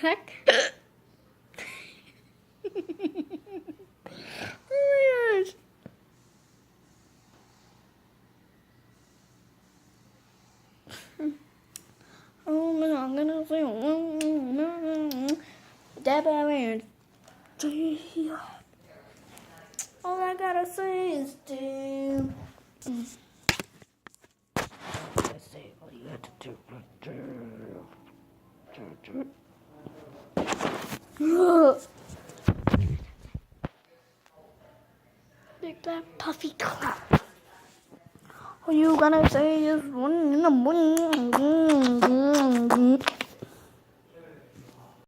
heck? Oh my gosh. Oh my god, I'm gonna say that man. All I gotta say is damn. Let's say all you have to do. Big black puffy clap. All you gonna say is one in the morning.